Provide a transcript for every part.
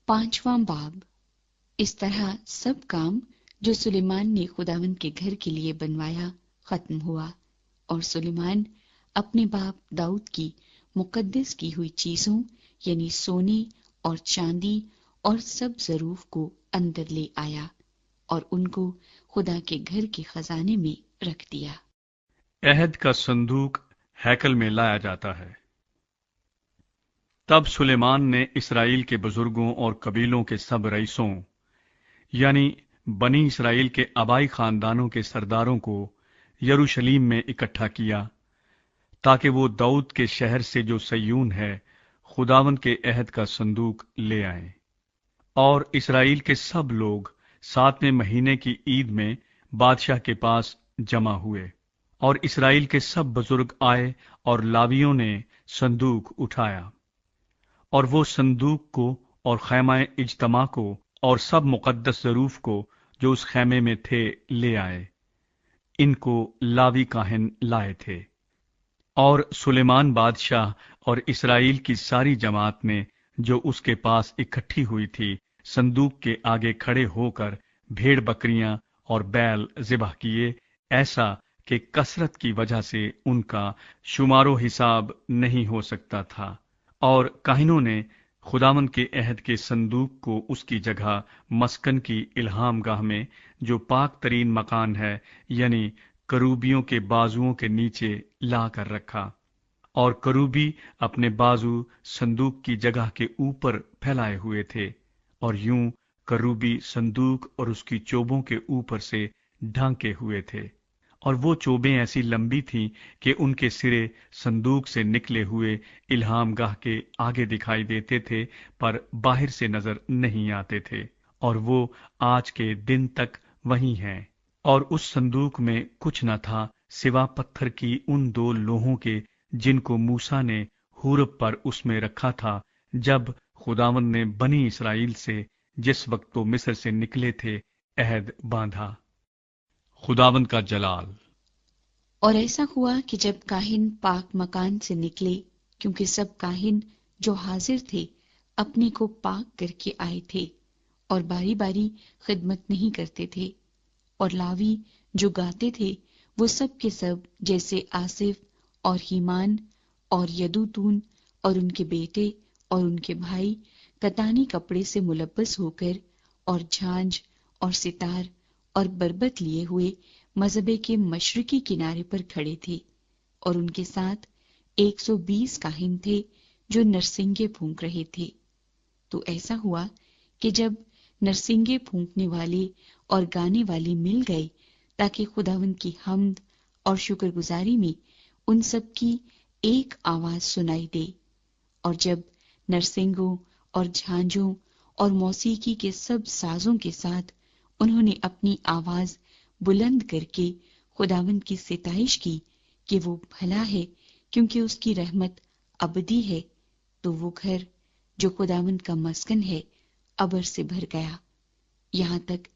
5واں باب۔ اس طرح سب کام جو سلیمان نے خداوند کے گھر کے لیے بنوایا ختم ہوا، اور سلیمان اپنے باپ داؤد کی مقدس کی ہوئی چیزوں یعنی سونے اور چاندی اور سب ظروف کو اندر لے آیا اور ان کو خدا کے گھر کے خزانے میں رکھ دیا۔ عہد کا صندوق ہیکل میں لایا جاتا ہے۔ تب سلیمان نے اسرائیل کے بزرگوں اور قبیلوں کے سب رئیسوں یعنی بنی اسرائیل کے آبائی خاندانوں کے سرداروں کو یروشلیم میں اکٹھا کیا تاکہ وہ داؤد کے شہر سے جو سیون ہے خداوند کے عہد کا صندوق لے آئیں۔ اور اسرائیل کے سب لوگ 7ویں مہینے کی عید میں بادشاہ کے پاس جمع ہوئے، اور اسرائیل کے سب بزرگ آئے اور لاویوں نے صندوق اٹھایا، اور وہ صندوق کو اور خیمہ اجتماع کو اور سب مقدس ظروف کو جو اس خیمے میں تھے لے آئے۔ ان کو لاوی کاہن لائے تھے۔ اور سلیمان بادشاہ اور اسرائیل کی ساری جماعت نے جو اس کے پاس اکٹھی ہوئی تھی صندوق کے آگے کھڑے ہو کر بھیڑ بکریاں اور بیل ذبح کیے، ایسا کہ کثرت کی وجہ سے ان کا شمار و حساب نہیں ہو سکتا تھا۔ اور کاہنوں نے خداوند کے عہد کے صندوق کو اس کی جگہ مسکن کی الہام گاہ میں جو پاک ترین مکان ہے یعنی کروبیوں کے بازوؤں کے نیچے لا کر رکھا، اور کروبی اپنے بازو صندوق کی جگہ کے اوپر پھیلائے ہوئے تھے، اور یوں کروبی صندوق اور اس کی چوبوں کے اوپر سے ڈھانکے ہوئے تھے، اور وہ چوبیں ایسی لمبی تھیں کہ ان کے سرے صندوق سے نکلے ہوئے الہام گاہ کے آگے دکھائی دیتے تھے پر باہر سے نظر نہیں آتے تھے، اور وہ آج کے دن تک وہیں ہیں۔ اور اس صندوق میں کچھ نہ تھا سوا پتھر کی ان 2 لوہوں کے جن کو موسیٰ نے حورب پر اس میں رکھا تھا جب خداوند نے بنی اسرائیل سے جس وقت وہ مصر سے نکلے تھے عہد باندھا۔ خداوند کا جلال۔ اور ایسا ہوا کہ جب کاہن پاک مکان سے نکلے، کیونکہ سب کاہن جو حاضر تھے اپنے کو پاک کر کے آئے تھے اور باری باری خدمت نہیں کرتے تھے، اور لاوی جو گاتے تھے وہ سب کے سب جیسے آصف اور ہیمان اور یدوتون اور ان کے بیٹے اور ان کے بھائی کتانی کپڑے سے ملبس ہو کر اور جھانج اور ستار اور بربت لیے ہوئے مذبے کے مشرقی کنارے پر کھڑے تھے، اور ان کے ساتھ 120 کاہن تھے جو نرسنگے پھونک رہے تھے۔ تو ایسا ہوا کہ جب نرسنگے پھونکنے والے اور گانے والے مل گئے تاکہ خداوند کی حمد اور شکر گزاری میں ان سب کی ایک آواز سنائی دے، اور جب نرسنگوں اور جھانجوں اور موسیقی کے سب سازوں کے ساتھ انہوں نے اپنی آواز بلند کر کے خداوند کی ستائش کی کہ وہ بھلا ہے کیونکہ اس کی رحمت ابدی ہے، تو وہ گھر جو خداوند کا مسکن ہے ابر سے بھر گیا، یہاں تک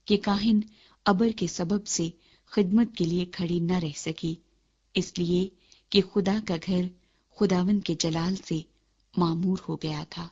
کہ کاہن ابر کے سبب سے خدمت کے لیے کھڑی نہ رہ سکی، اس لیے کہ خدا کا گھر خداوند کے جلال سے معمور ہو گیا تھا۔